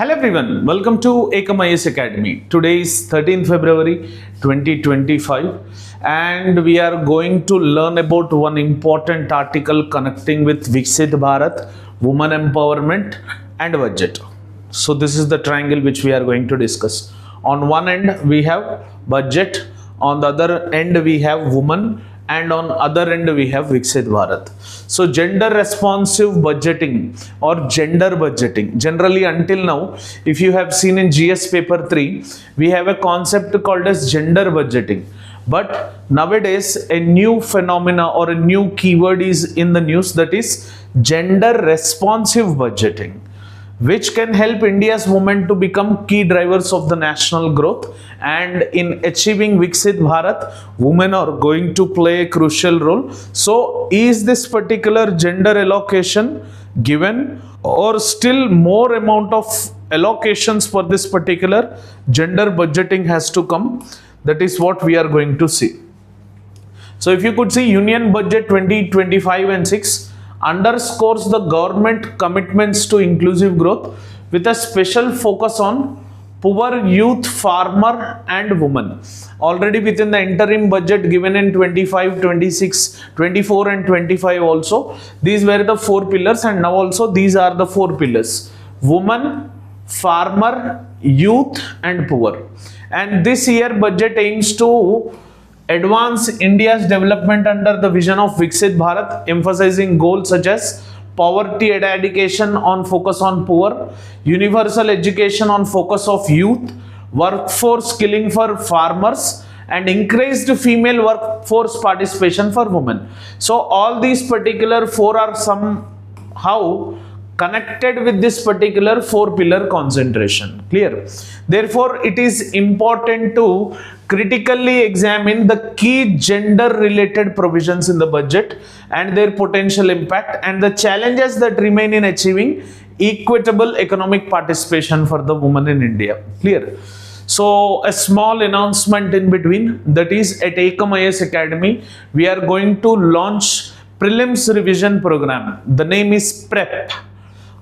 Hello everyone, welcome to Ekam Academy. Today is 13th February 2025 and we are going to learn about one important article connecting with Viksit Bharat, women empowerment and budget. So this is the triangle which we are going to discuss. On one end we have budget, on the other end we have women, and on other end we have Viksit Bharat. So gender responsive budgeting or gender budgeting, generally until now, if you have seen in GS paper 3, we have a concept called as gender budgeting. But nowadays a new phenomena or a new keyword is in the news, that is gender responsive budgeting, which can help India's women to become key drivers of the national growth. And in achieving Viksit Bharat, women are going to play a crucial role. So is this particular gender allocation given, or still more amount of allocations for this particular gender budgeting has to come? That is what we are going to see. So if you could see, Union Budget 2025 and 6 underscores the government commitments to inclusive growth with a special focus on poor, youth, farmer and women. Already within the interim budget given in 25, 26, 24 and 25 also, these were the 4 pillars, and now also these are the 4 pillars: woman, farmer, youth and poor. And this year budget aims to advance India's development under the vision of Viksit Bharat, emphasizing goals such as poverty eradication on focus on poor, universal education on focus of youth, workforce skilling for farmers, and increased female workforce participation for women. So all these particular 4 are somehow connected with this particular 4 pillar concentration. Clear? Therefore, it is important to critically examine the key gender related provisions in the budget and their potential impact and the challenges that remain in achieving equitable economic participation for the women in India. Clear? So a small announcement in between, that is at Ekam Academy we are going to launch prelims revision program. The name is PREP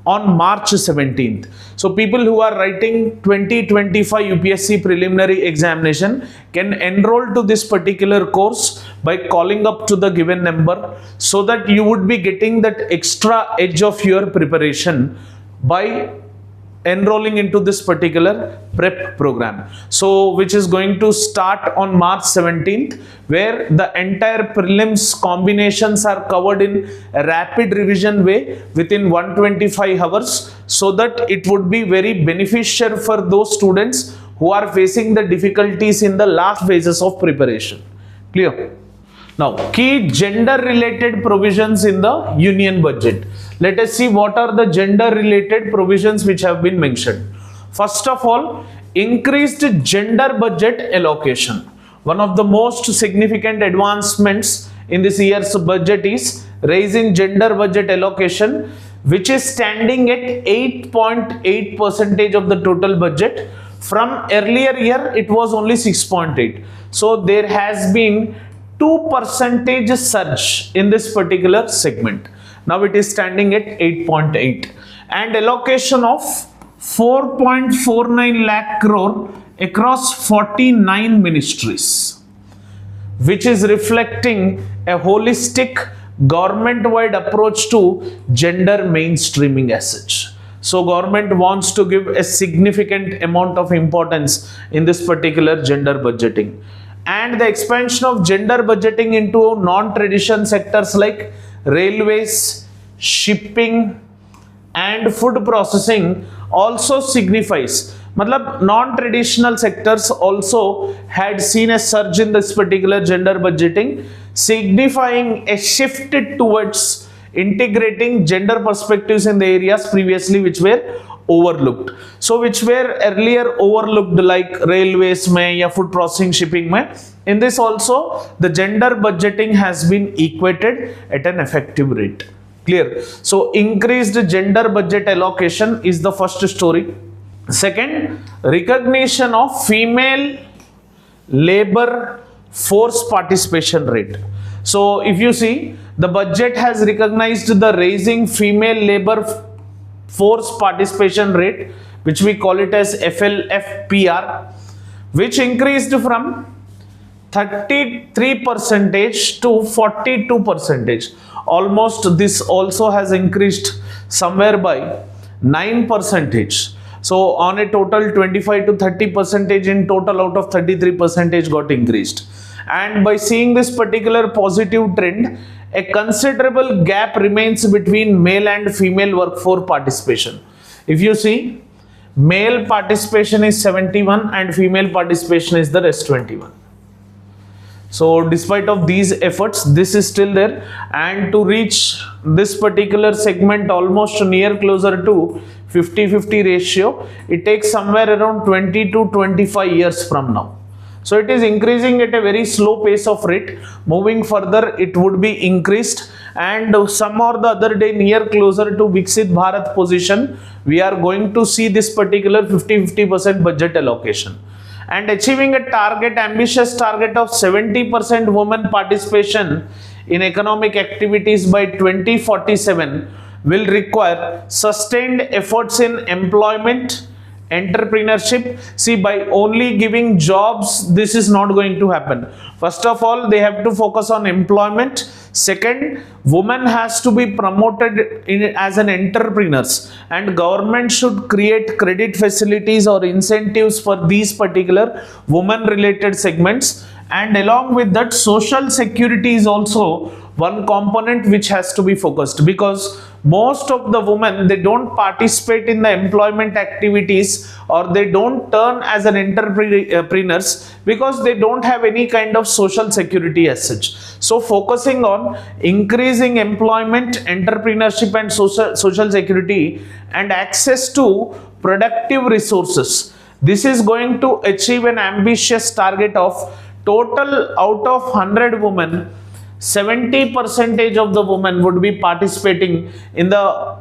on March 17th. So people who are writing 2025 UPSC preliminary examination can enroll to this particular course by calling up to the given number, so that you would be getting that extra edge of your preparation by enrolling into this particular prep program. So which is going to start on March 17th, where the entire prelims combinations are covered in a rapid revision way within 125 hours, so that it would be very beneficial for those students who are facing the difficulties in the last phases of preparation. Clear? Now, key gender related provisions in the union budget. Let us see what are the gender related provisions which have been mentioned. First of all, increased gender budget allocation. One of the most significant advancements in this year's budget is raising gender budget allocation, which is standing at 8.8% of the total budget. From earlier year, it was only 6.8. So there has been 2% surge in this particular segment. Now it is standing at 8.8, and allocation of 4.49 lakh crore across 49 ministries, which is reflecting a holistic government-wide approach to gender mainstreaming as such. So government wants to give a significant amount of importance in this particular gender budgeting. And the expansion of gender budgeting into non-traditional sectors like railways, shipping and food processing also signifies, non-traditional sectors also had seen a surge in this particular gender budgeting, signifying a shift towards integrating gender perspectives in the areas previously which were overlooked. So which were earlier overlooked, like railways mein ya food processing, shipping mein. In this also the gender budgeting has been equated at an effective rate. Clear? So increased gender budget allocation is the first story. Second, recognition of female labor force participation rate. So if you see, the budget has recognized the raising female labor force participation rate which we call it as FLFPR, which increased from 33% to 42%. Almost this also has increased somewhere by 9%. So on a total 25 to 30% in total out of 33% got increased. And by seeing this particular positive trend, a considerable gap remains between male and female workforce participation. If you see, male participation is 71 and female participation is the rest 21. So despite of these efforts, this is still there, and to reach this particular segment almost near closer to 50-50 ratio, it takes somewhere around 20 to 25 years from now. So it is increasing at a very slow pace of rate. Moving further, it would be increased, and some or the other day near closer to Viksit Bharat position, we are going to see this particular 50-50% budget allocation. And achieving a target, ambitious target of 70% women participation in economic activities by 2047 will require sustained efforts in employment, entrepreneurship. See, by only giving jobs, this is not going to happen. First of all, they have to focus on employment. Second, woman has to be promoted as an entrepreneurs, and government should create credit facilities or incentives for these particular woman related segments. And along with that, social security is also one component which has to be focused, because most of the women, they don't participate in the employment activities, or they don't turn as an entrepreneurs because they don't have any kind of social security as such. So focusing on increasing employment, entrepreneurship and social security and access to productive resources, this is going to achieve an ambitious target of total out of 100 women, 70% of the women would be participating in the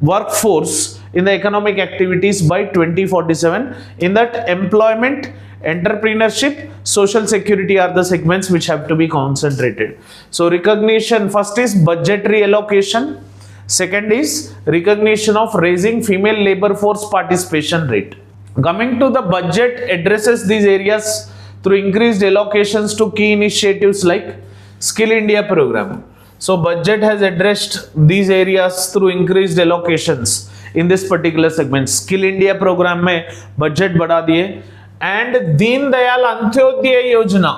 workforce in the economic activities by 2047. In that, employment, entrepreneurship, social security are the segments which have to be concentrated. So recognition, first is budgetary allocation, second is recognition of raising female labor force participation rate. Coming to the budget, addresses these areas through increased allocations to key initiatives like Skill India program. So budget has addressed these areas through increased allocations in this particular segment. Skill India program में budget बढ़ा दिए, and Deen Dayal Antyodaya योजना,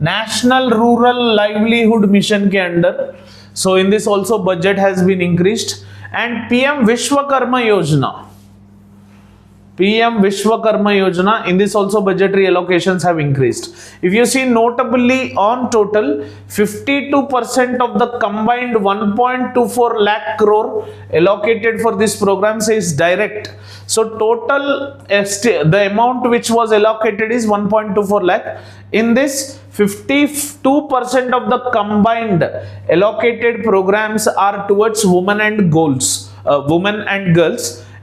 National Rural Livelihood Mission के under, so in this also budget has been increased, and PM Vishwakarma Yojana. PM Vishwakarma Yojana, in this also budgetary allocations have increased. If you see, notably on total 52% of the combined 1.24 lakh crore allocated for this program is direct. So total the amount which was allocated is 1.24 lakh. In this, 52% of the combined allocated programs are towards women and girls.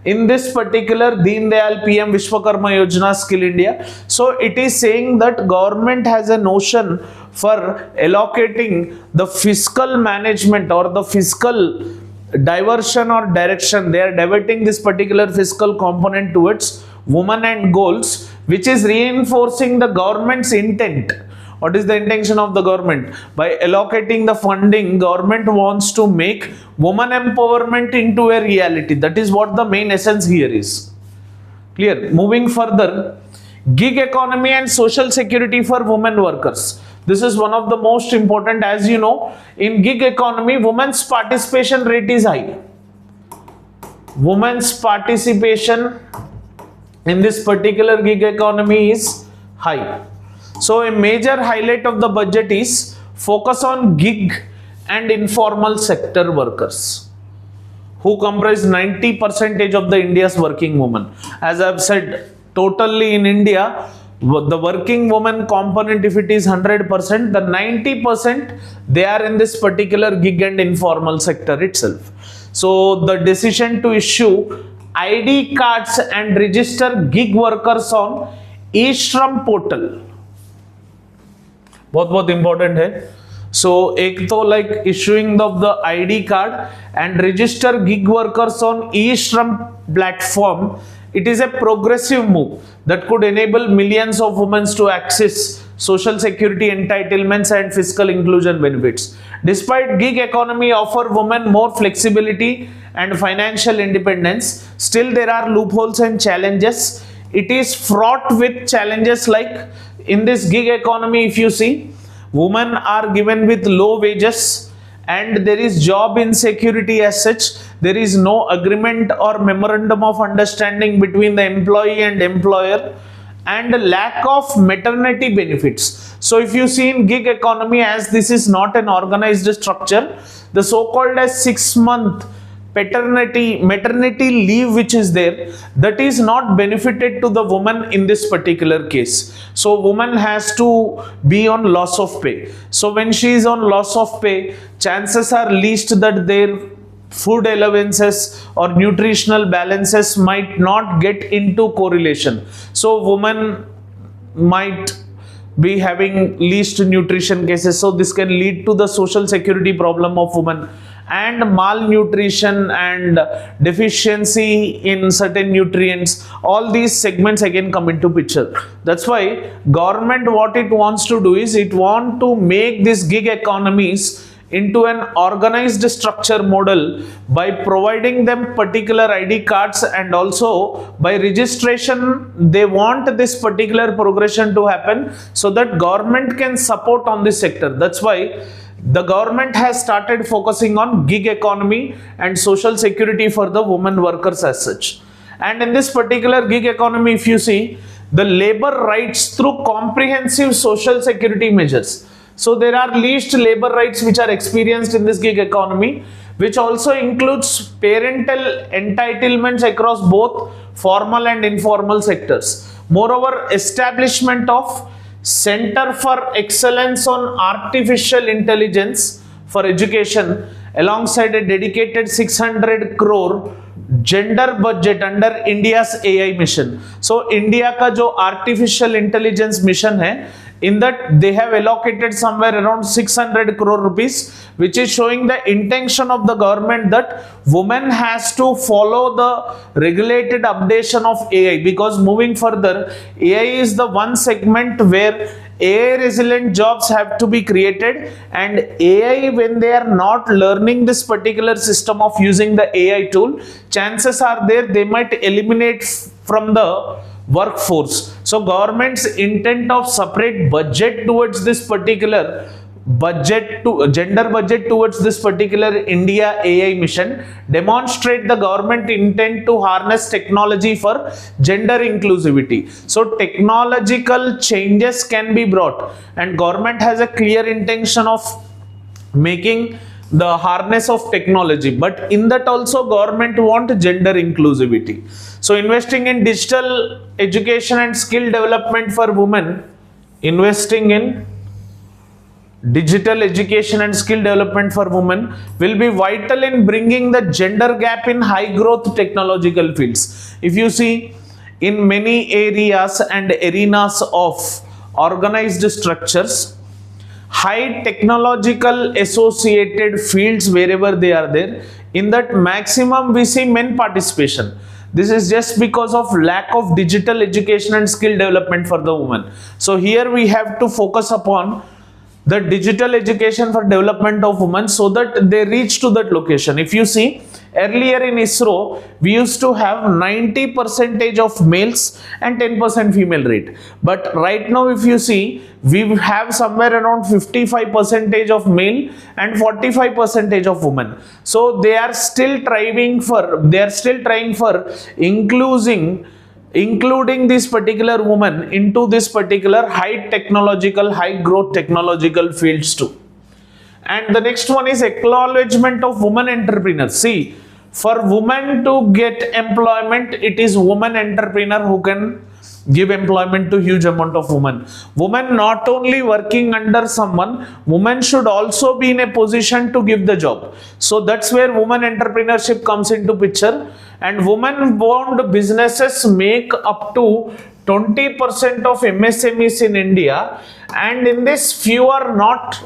In this particular Deen Dayal PM Vishwakarma Yojana Skill India, so it is saying that government has a notion for allocating the fiscal management or the fiscal diversion or direction. They are diverting this particular fiscal component towards women and girls, which is reinforcing the government's intent. What is the intention of the government? By allocating the funding, government wants to make woman empowerment into a reality. That is what the main essence here is. Clear? Moving further, gig economy and social security for women workers. This is one of the most important. As you know, in gig economy, women's participation rate is high. Women's participation in this particular gig economy is high. So a major highlight of the budget is focus on gig and informal sector workers, who comprise 90% of the India's working women. As I have said, totally in India, the working woman component, if it is 100%, the 90% they are in this particular gig and informal sector itself. So the decision to issue ID cards and register gig workers on e-Shram portal बहुत important है. So एक तो like issuing of the ID card and register gig workers on e-Shram platform it is a progressive move that could enable millions of women to access social security entitlements and fiscal inclusion benefits. Despite gig economy offer women more flexibility and financial independence, still there are loopholes and challenges. It is fraught with challenges like in this gig economy, if you see, women are given with low wages and there is job insecurity as such. There is no agreement or memorandum of understanding between the employee and employer, and lack of maternity benefits. So if you see in gig economy, as this is not an organized structure, the so-called as 6-month maternity leave which is there, that is not benefited to the woman in this particular case. So woman has to be on loss of pay. So when she is on loss of pay, chances are least that their food allowances or nutritional balances might not get into correlation. So woman might be having least nutrition cases. So this can lead to the social security problem of women, and malnutrition and deficiency in certain nutrients. All these segments again come into picture. That's why government, what it wants to do is it want to make these gig economies into an organized structure model by providing them particular ID cards, and also by registration they want this particular progression to happen so that government can support on this sector. That's why the government has started focusing on gig economy and social security for the women workers as such. And in this particular gig economy, if you see, the labor rights through comprehensive social security measures. So there are least labor rights which are experienced in this gig economy, which also includes parental entitlements across both formal and informal sectors. Moreover, establishment of Center for Excellence on Artificial Intelligence for Education alongside a dedicated 600 crore gender budget under India's AI mission. So India का जो artificial intelligence mission है, in that they have allocated somewhere around 600 crore rupees, which is showing the intention of the government that women has to follow the regulated updation of AI, because moving further, AI is the one segment where AI resilient jobs have to be created, and AI, when they are not learning this particular system of using the AI tool, chances are there they might eliminate from the workforce. So government's intent of separate budget towards this particular gender budget towards this particular India AI mission demonstrate the government intent to harness technology for gender inclusivity. So technological changes can be brought, and government has a clear intention of making the harness of technology, but in that also government want gender inclusivity. So investing in digital education and skill development for women, investing in digital education and skill development for women will be vital in bringing the gender gap in high growth technological fields. If you see, in many areas and arenas of organized structures, high technological associated fields wherever they are there, in that maximum we see men participation. This is just because of lack of digital education and skill development for the women. So here we have to focus upon the digital education for development of women so that they reach to that location. If you see, earlier in ISRO, we used to have 90% of males and 10% female rate. But right now, if you see, we have somewhere around 55% of male and 45% of women. So they are still trying for including this particular woman into this particular high growth technological fields too. And the next one is acknowledgement of women entrepreneurs. See, for women to get employment, it is woman entrepreneur who can give employment to huge amount of women. Women not only working under someone, women should also be in a position to give the job. So that's where woman entrepreneurship comes into picture. And women-owned businesses make up to 20% of MSMEs in India. And in this, few are not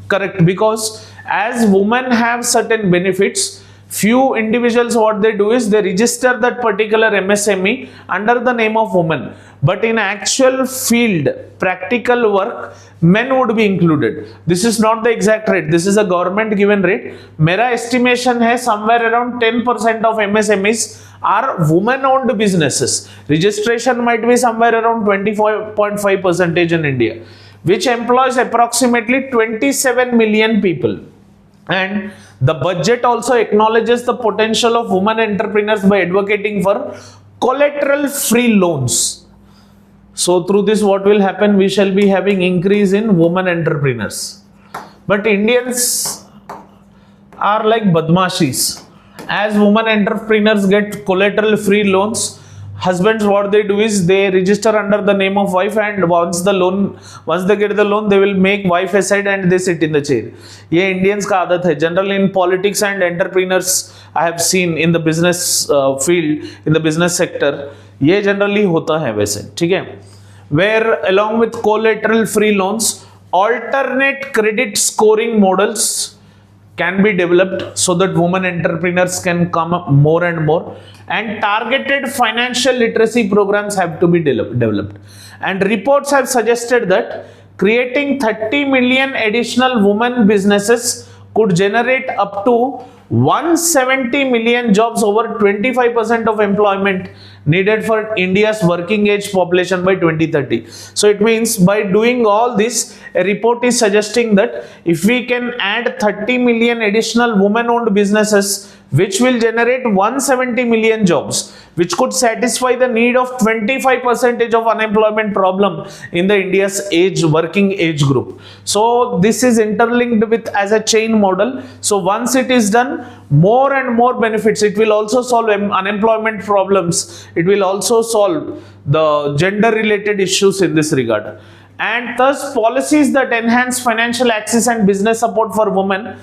correct, because as women have certain benefits, Few individuals, what they do is they register that particular MSME under the name of women, but in actual field practical work men would be included. This is not the exact rate, this is a government given rate. Mera estimation hai somewhere around 10% of MSMEs are women owned businesses. Registration might be somewhere around 24.5% in India, which employs approximately 27 million people. And the budget also acknowledges the potential of women entrepreneurs by advocating for collateral free loans. So through this, what will happen? We shall be having increase in women entrepreneurs. But Indians are like badmashis. As women entrepreneurs get collateral free loans, husbands, what they do is they register under the name of wife, and once they get the loan, they will make wife aside and they sit in the chair. ये Indians का आदत है. Generally in politics and entrepreneurs, I have seen in the business field, in the business sector, ये generally होता है वैसे, ठीक है? Where along with collateral free loans, alternate credit scoring models can be developed so that women entrepreneurs can come up more and more, and targeted financial literacy programs have to be developed. And reports have suggested that creating 30 million additional women businesses could generate up to 170 million jobs, over 25% of employment needed for India's working age population by 2030. So it means by doing all this, a report is suggesting that if we can add 30 million additional women owned businesses, which will generate 170 million jobs, which could satisfy the need of 25% of unemployment problem in the India's working age group. So this is interlinked with as a chain model. So once it is done, more and more benefits. It will also solve unemployment problems. It will also solve the gender related issues in this regard. And thus policies that enhance financial access and business support for women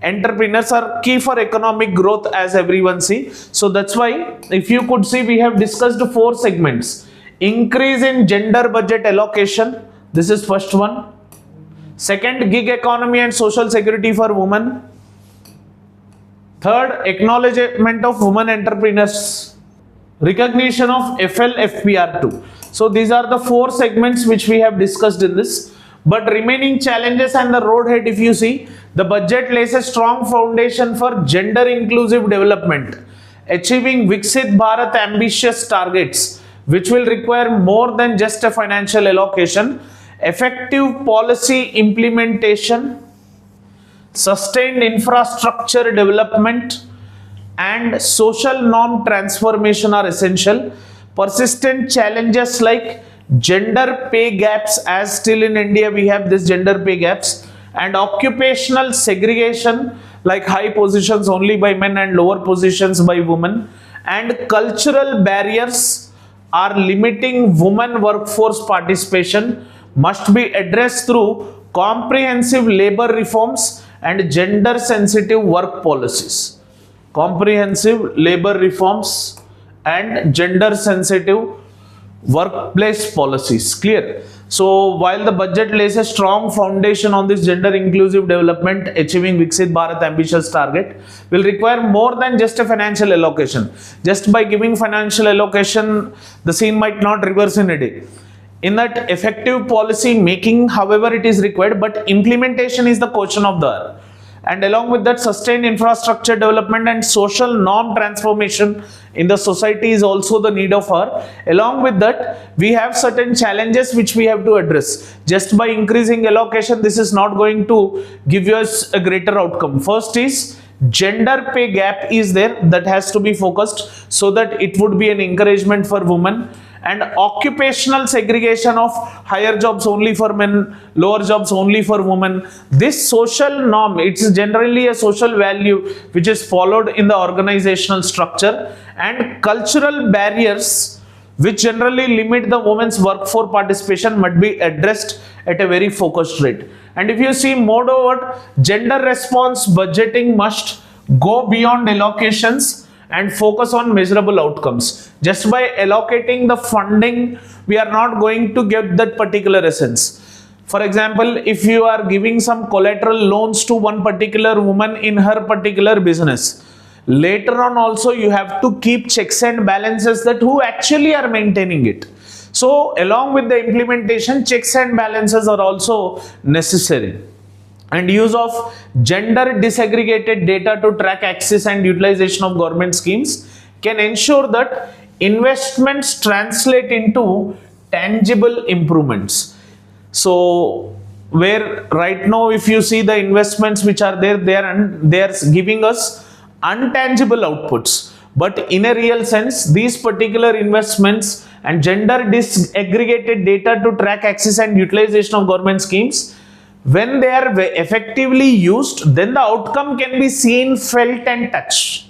entrepreneurs are key for economic growth, as everyone see. So that's why if you could see, we have discussed 4 segments. Increase in gender budget allocation, this is first one. Second, gig economy and social security for women. Third, acknowledgement of women entrepreneurs. Recognition of FLFPR2. So these are the 4 segments which we have discussed in this. But remaining challenges and the road ahead, if you see, the budget lays a strong foundation for gender inclusive development, achieving Viksit Bharat ambitious targets, which will require more than just a financial allocation, effective policy implementation, sustained infrastructure development, and social norm transformation are essential. Persistent challenges like gender pay gaps, as still in India we have this gender pay gaps, and occupational segregation, like high positions only by men and lower positions by women, and cultural barriers are limiting women workforce participation, must be addressed through comprehensive labor reforms and gender sensitive work policies. Comprehensive labor reforms and gender sensitive workplace policies. Clear? So while the budget lays a strong foundation on this gender inclusive development, achieving Viksit Bharat ambitious target will require more than just a financial allocation. Just by giving financial allocation, the scene might not reverse in a day. In that, effective policy making, however, it is required, but implementation is the question of the hour. And along with that, sustained infrastructure development and social norm transformation in the society is also the need of our. Along with that, we have certain challenges which we have to address. Just by increasing allocation, this is not going to give us a greater outcome. First is gender pay gap is there, that has to be focused so that it would be an encouragement for women. And occupational segregation of higher jobs only for men, lower jobs only for women. This social norm, it's generally a social value which is followed in the organizational structure, and cultural barriers which generally limit the women's workforce participation must be addressed at a very focused rate. And if you see, moreover, gender response budgeting must go beyond allocations and focus on measurable outcomes. Just by allocating the funding, we are not going to get that particular essence. For example, if you are giving some collateral loans to one particular woman in her particular business, later on also you have to keep checks and balances that who actually are maintaining it. So along with the implementation, checks and balances are also necessary. And use of gender disaggregated data to track access and utilization of government schemes can ensure that investments translate into tangible improvements. So where right now if you see the investments which are there, they are giving us untangible outputs, but in a real sense these particular investments and gender disaggregated data to track access and utilization of government schemes, when they are effectively used, then the outcome can be seen, felt and touched.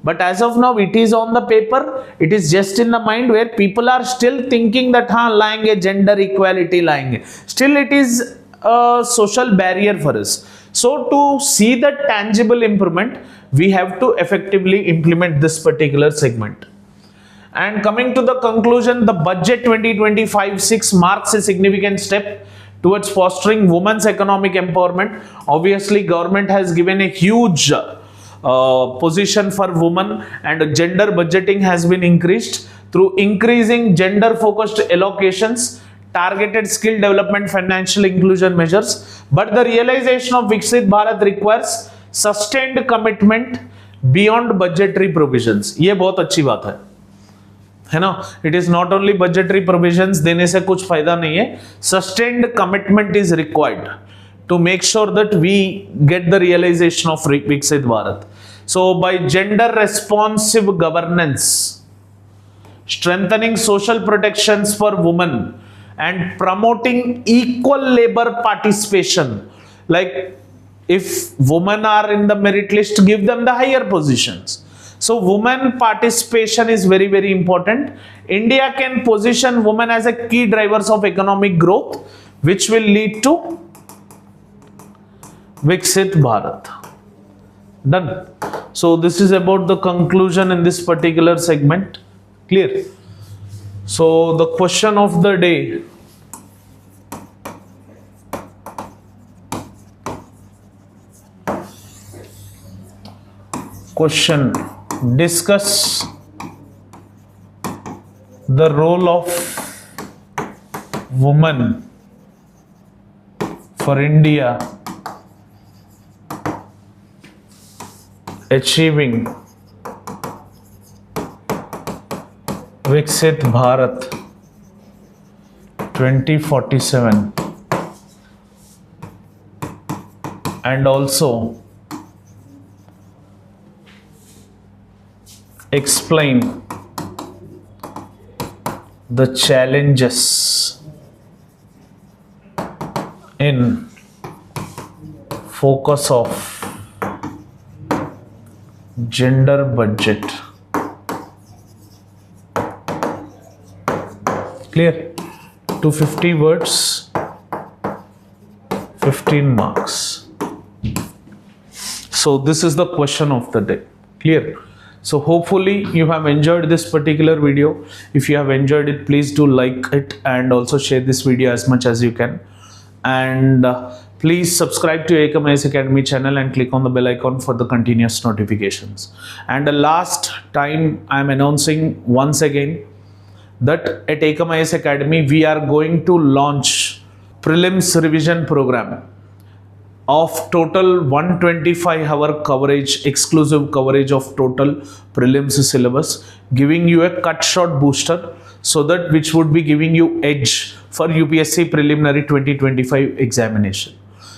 But as of now, it is on the paper, it is just in the mind, where people are still thinking that lying gender equality lying. Still it is a social barrier for us. So to see the tangible improvement, we have to effectively implement this particular segment. And coming to the conclusion, the budget 2025-6 marks a significant step towards fostering women's economic empowerment. Obviously, government has given a huge position for women, and gender budgeting has been increased through increasing gender focused allocations, targeted skill development, financial inclusion measures. But the realization of Viksit Bharat requires sustained commitment beyond budgetary provisions. ये बहुत अच्छी बात है ना. It is not only budgetary provisions देने से कुछ फायदा नहीं है. Sustained commitment is required to make sure that we get the realization of Viksit Bharat. So by gender responsive governance, strengthening social protections for women and promoting equal labor participation, like if women are in the merit list, give them the higher positions. So women participation is very, very important. India can position women as a key drivers of economic growth, which will lead to Viksit Bharat. Done. So this is about the conclusion in this particular segment. Clear? So the question of the day. Question: discuss the role of woman for India achieving Viksit Bharat 2047, and also explain the challenges in focus of gender budget. Clear? 250 words, 15 marks. So this is the question of the day. Clear? So hopefully you have enjoyed this particular video. If you have enjoyed it, please do like it and also share this video as much as you can. And please subscribe to Ekam IAS Academy channel and click on the bell icon for the continuous notifications. And the last time I am announcing once again that at Ekam IAS Academy we are going to launch prelims revision program of total 125-hour coverage, exclusive coverage of total prelims syllabus, giving you a cut short booster, so that which would be giving you edge for UPSC preliminary 2025 examination.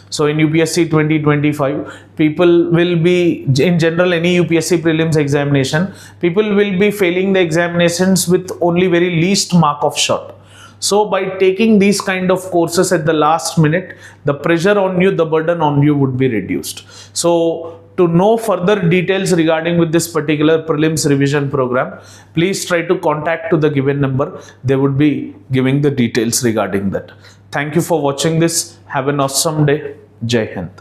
So in UPSC 2025, people will be, in general, any UPSC prelims examination, people will be failing the examinations with only very least mark of short. So by taking these kind of courses at the last minute, the pressure on you, the burden on you would be reduced. So to know further details regarding with this particular prelims revision program, please try to contact to the given number. They would be giving the details regarding that. Thank you for watching this. Have an awesome day. Jai Hind.